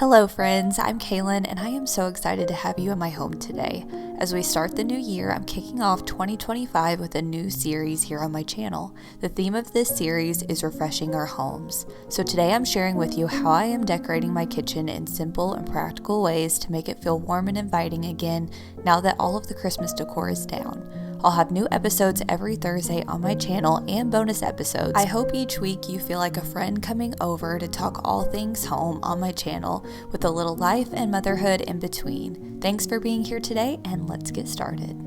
Hello friends, I'm Kailyn and I am so excited to have you in my home today. As we start the new year, I'm kicking off 2025 with a new series here on my channel. The theme of this series is refreshing our homes. So today I'm sharing with you how I am decorating my kitchen in simple and practical ways to make it feel warm and inviting again now that all of the Christmas decor is down. I'll have new episodes every Thursday on my channel and bonus episodes. I hope each week you feel like a friend coming over to talk all things home on my channel with a little life and motherhood in between. Thanks for being here today and let's get started.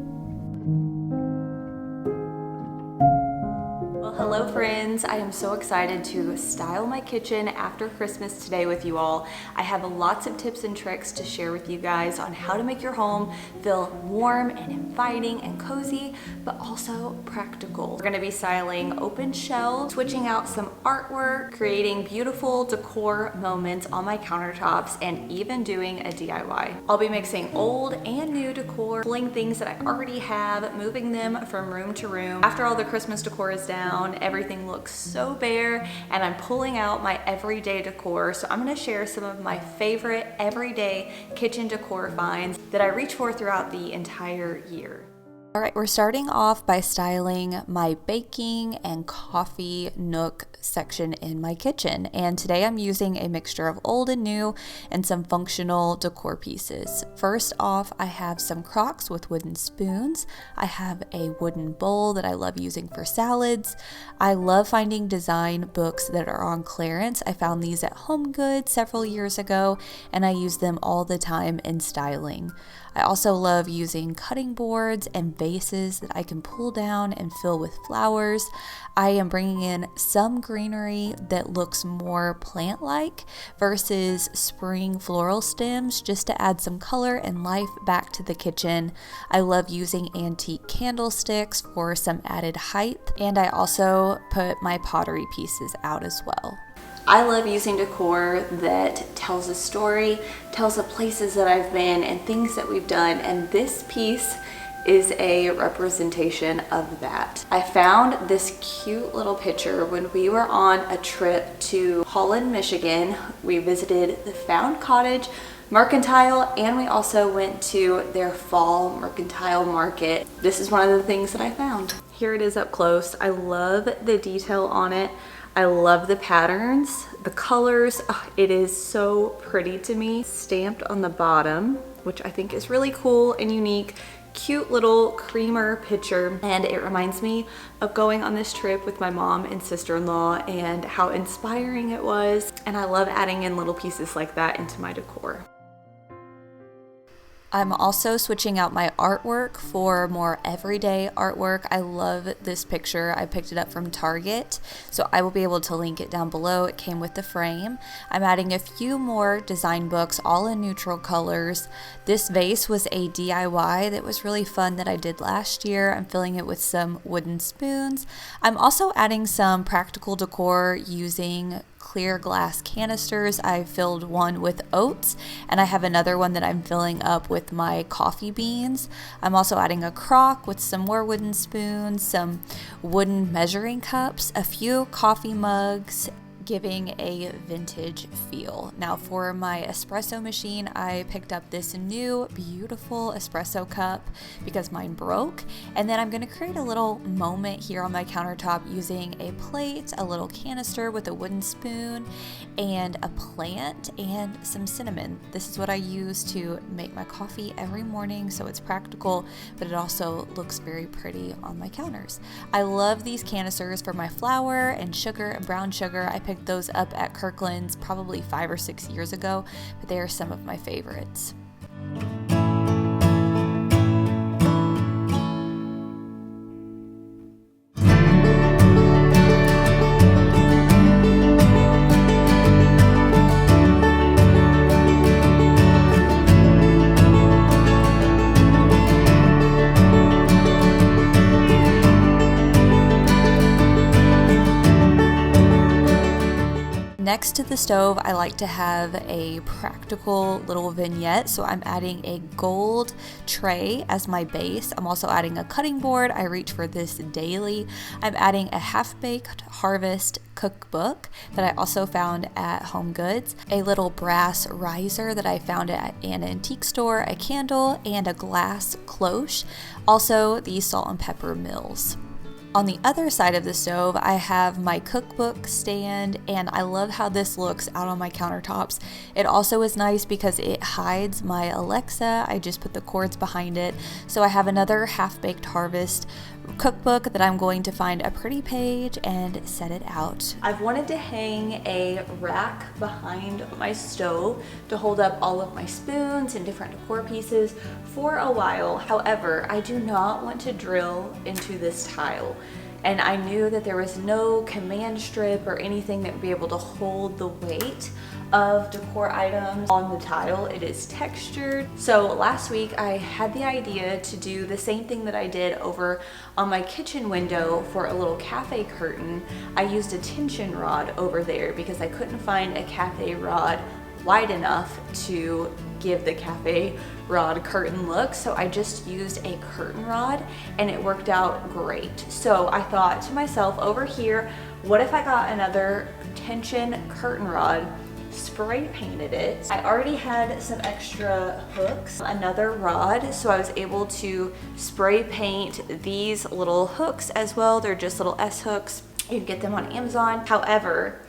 Hello friends, I am so excited to style my kitchen after Christmas today with you all. I have lots of tips and tricks to share with you guys on how to make your home feel warm and inviting and cozy, but also practical. We're going to be styling open shelves, switching out some artwork, creating beautiful decor moments on my countertops, and even doing a DIY. I'll be mixing old and new decor, pulling things that I already have, moving them from room to room. After all the Christmas decor is down, everything looks so bare and I'm pulling out my everyday decor. So I'm going to share some of my favorite everyday kitchen decor finds that I reach for throughout the entire year. All right, we're starting off by styling my baking and coffee nook section in my kitchen. And today I'm using a mixture of old and new and some functional decor pieces. First off, I have some crocks with wooden spoons. I have a wooden bowl that I love using for salads. I love finding design books that are on clearance. I found these at HomeGoods several years ago and I use them all the time in styling. I also love using cutting boards and vases that I can pull down and fill with flowers. I am bringing in some greenery that looks more plant-like versus spring floral stems just to add some color and life back to the kitchen. I love using antique candlesticks for some added height, and I also put my pottery pieces out as well. I love using decor that tells a story, tells the places that I've been and things that we've done, and this piece is a representation of that. I found this cute little picture when we were on a trip to Holland, Michigan. We visited the Found Cottage Mercantile and we also went to their fall mercantile market. This is one of the things that I found. Here it is up close. I love the detail on it. I love the patterns, the colors. Oh, it is so pretty to me. Stamped on the bottom, which I think is really cool and unique. Cute little creamer picture, and it reminds me of going on this trip with my mom and sister-in-law and how inspiring it was. And I love adding in little pieces like that into my decor. I'm also switching out my artwork for more everyday artwork. I love this picture. I picked it up from Target, so I will be able to link it down below. It came with the frame. I'm adding a few more design books, all in neutral colors. This vase was a DIY that was really fun that I did last year. I'm filling it with some wooden spoons. I'm also adding some practical decor using clear glass canisters. I filled one with oats and I have another one that I'm filling up with my coffee beans. I'm also adding a crock with some more wooden spoons, some wooden measuring cups, a few coffee mugs, giving a vintage feel. Now for my espresso machine, I picked up this new beautiful espresso cup because mine broke, and then I'm going to create a little moment here on my countertop using a plate, a little canister with a wooden spoon, and a plant and some cinnamon. This is what I use to make my coffee every morning, so it's practical, but it also looks very pretty on my counters. I love these canisters for my flour and sugar and brown sugar. I picked those up at Kirkland's probably 5 or 6 years ago, but they are some of my favorites. Next Next to the stove, I like to have a practical little vignette, so I'm adding a gold tray as my base. I'm also adding a cutting board. I reach for this daily. I'm adding a half-baked harvest cookbook that I also found at Home Goods, a little brass riser that I found at an antique store, a candle, and a glass cloche. Also, the salt and pepper mills. On the other side of the stove, I have my cookbook stand, and I love how this looks out on my countertops. It also is nice because it hides my Alexa. I just put the cords behind it. So I have another half-baked harvest cookbook that I'm going to find a pretty page and set it out. I've wanted to hang a rack behind my stove to hold up all of my spoons and different decor pieces for a while. However, I do not want to drill into this tile. And I knew that there was no command strip or anything that would be able to hold the weight of decor items on the tile. It is textured. So last week I had the idea to do the same thing that I did over on my kitchen window for a little cafe curtain. I used a tension rod over there because I couldn't find a cafe rod wide enough to give the cafe rod curtain look, so I just used a curtain rod and it worked out great. So I thought to myself, over here, what if I got another tension curtain rod, spray painted it. I already had some extra hooks, another rod, so I was able to spray paint these little hooks as well. They're just little S hooks. You can get them on Amazon. However,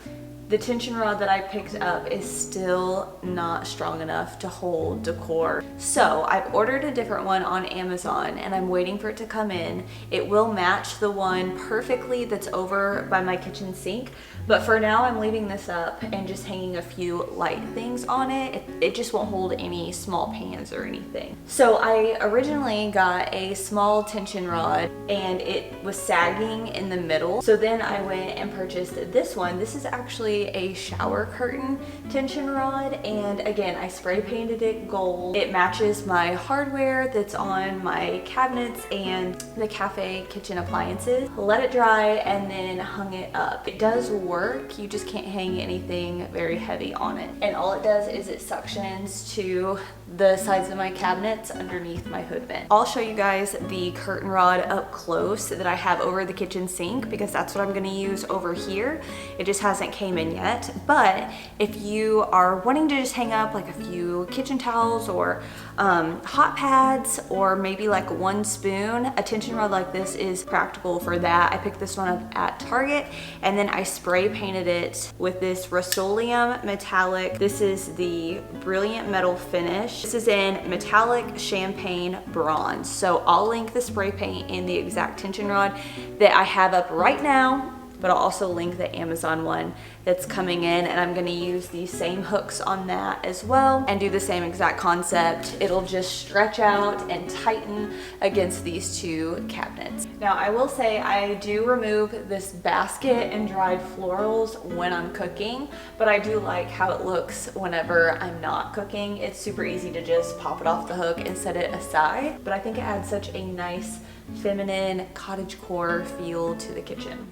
the tension rod that I picked up is still not strong enough to hold decor. So I've ordered a different one on Amazon and I'm waiting for it to come in. It will match the one perfectly that's over by my kitchen sink. But for now, I'm leaving this up and just hanging a few light things on it. It just won't hold any small pans or anything. So I originally got a small tension rod and it was sagging in the middle. So then I went and purchased this one. This is actually a shower curtain tension rod, and again, I spray painted it gold. It matches my hardware that's on my cabinets and the cafe kitchen appliances. Let it dry and then hung it up. It does work, you just can't hang anything very heavy on it. And all it does is it suctions to the sides of my cabinets underneath my hood vent. I'll show you guys the curtain rod up close that I have over the kitchen sink because that's what I'm gonna use over here. It just hasn't came in yet. But if you are wanting to just hang up like a few kitchen towels or hot pads or maybe like one spoon, a tension rod like this is practical for that. I picked this one up at Target and then I spray painted it with this Rust-Oleum metallic. This is the Brilliant Metal Finish. This is in metallic champagne bronze. So I'll link the spray paint and the exact tension rod that I have up right now, but I'll also link the Amazon one that's coming in, and I'm gonna use these same hooks on that as well and do the same exact concept. It'll just stretch out and tighten against these two cabinets. Now I will say I do remove this basket and dried florals when I'm cooking, but I do like how it looks whenever I'm not cooking. It's super easy to just pop it off the hook and set it aside, but I think it adds such a nice feminine cottagecore feel to the kitchen.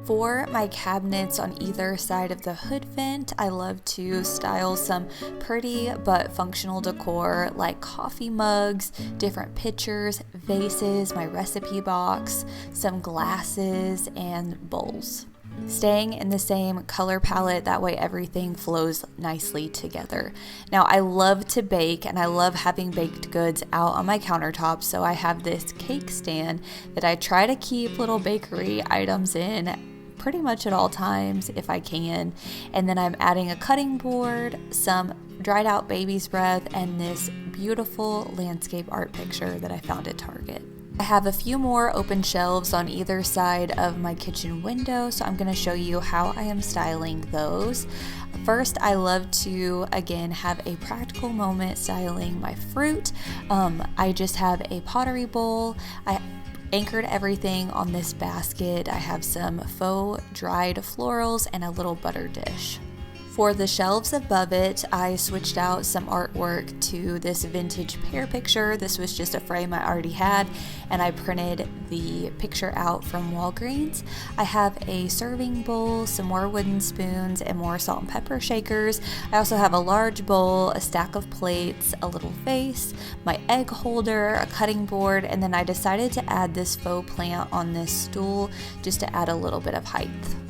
For my cabinets on either side of the hood vent, I love to style some pretty but functional decor like coffee mugs, different pitchers, vases, my recipe box, some glasses, and bowls. Staying in the same color palette, that way everything flows nicely together. Now I love to bake and I love having baked goods out on my countertop, so I have this cake stand that I try to keep little bakery items in pretty much at all times if I can. And then I'm adding a cutting board, some dried out baby's breath, and this beautiful landscape art picture that I found at Target. I have a few more open shelves on either side of my kitchen window, so I'm going to show you how I am styling those. First, I love to, again, have a practical moment styling my fruit. I just have a pottery bowl. I anchored everything on this basket. I have some faux dried florals and a little butter dish. For the shelves above it, I switched out some artwork to this vintage pear picture. This was just a frame I already had, and I printed the picture out from Walgreens. I have a serving bowl, some more wooden spoons, and more salt and pepper shakers. I also have a large bowl, a stack of plates, a little vase, my egg holder, a cutting board, and then I decided to add this faux plant on this stool just to add a little bit of height.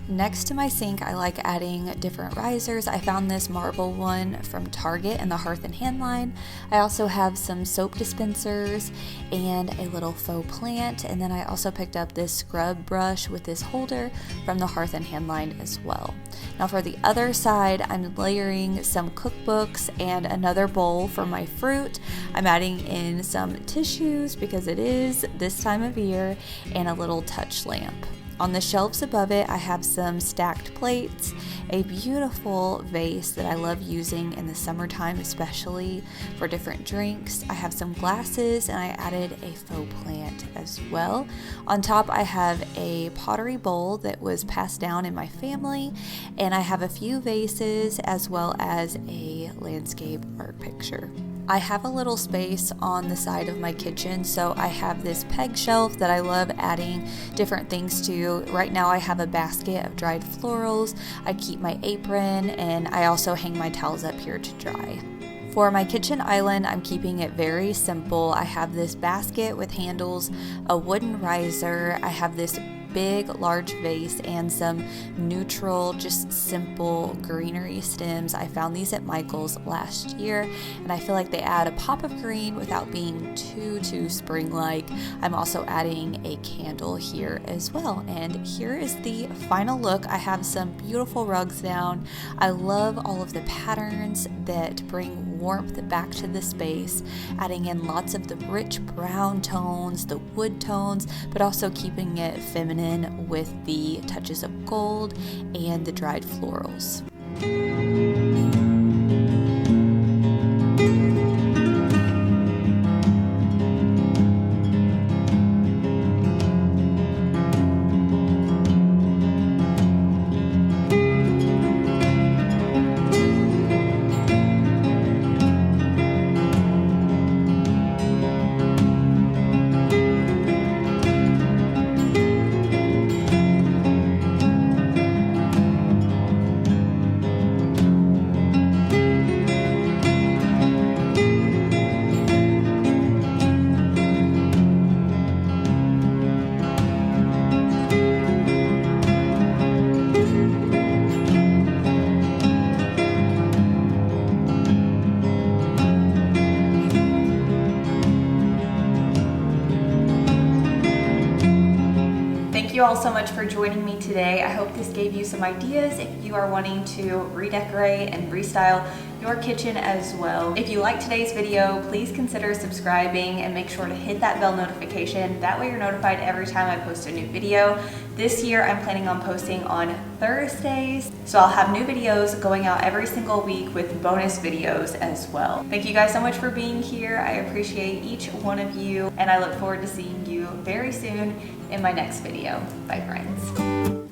Next to my sink, I like adding different risers. I found this marble one from Target in the Hearth and Hand line. I also have some soap dispensers and a little faux plant, and then I also picked up this scrub brush with this holder from the Hearth and Hand line as well. Now for the other side, I'm layering some cookbooks and another bowl for my fruit. I'm adding in some tissues because it is this time of year, and a little touch lamp. On the shelves above it, I have some stacked plates, a beautiful vase that I love using in the summertime, especially for different drinks. I have some glasses, and I added a faux plant as well. On top, I have a pottery bowl that was passed down in my family, and I have a few vases as well as a landscape art picture. I have a little space on the side of my kitchen, so I have this peg shelf that I love adding different things to. Right now I have a basket of dried florals, I keep my apron, and I also hang my towels up here to dry. For my kitchen island, I'm keeping it very simple. I have this basket with handles, a wooden riser, I have this big large vase, and some neutral, just simple greenery stems. I found these at Michael's last year, and I feel like they add a pop of green without being too spring-like. I'm also adding a candle here as well, and here is the final look. I have some beautiful rugs down. I love all of the patterns that bring warmth back to the space, adding in lots of the rich brown tones, the wood tones, but also keeping it feminine with the touches of gold and the dried florals. Thank you all so much for joining me today. I hope this gave you some ideas if you are wanting to redecorate and restyle your kitchen as well. If you liked today's video, please consider subscribing and make sure to hit that bell notification. That way you're notified every time I post a new video. This year I'm planning on posting on Thursdays, so I'll have new videos going out every single week with bonus videos as well. Thank you guys so much for being here. I appreciate each one of you, and I look forward to seeing you very soon in my next video. Bye friends.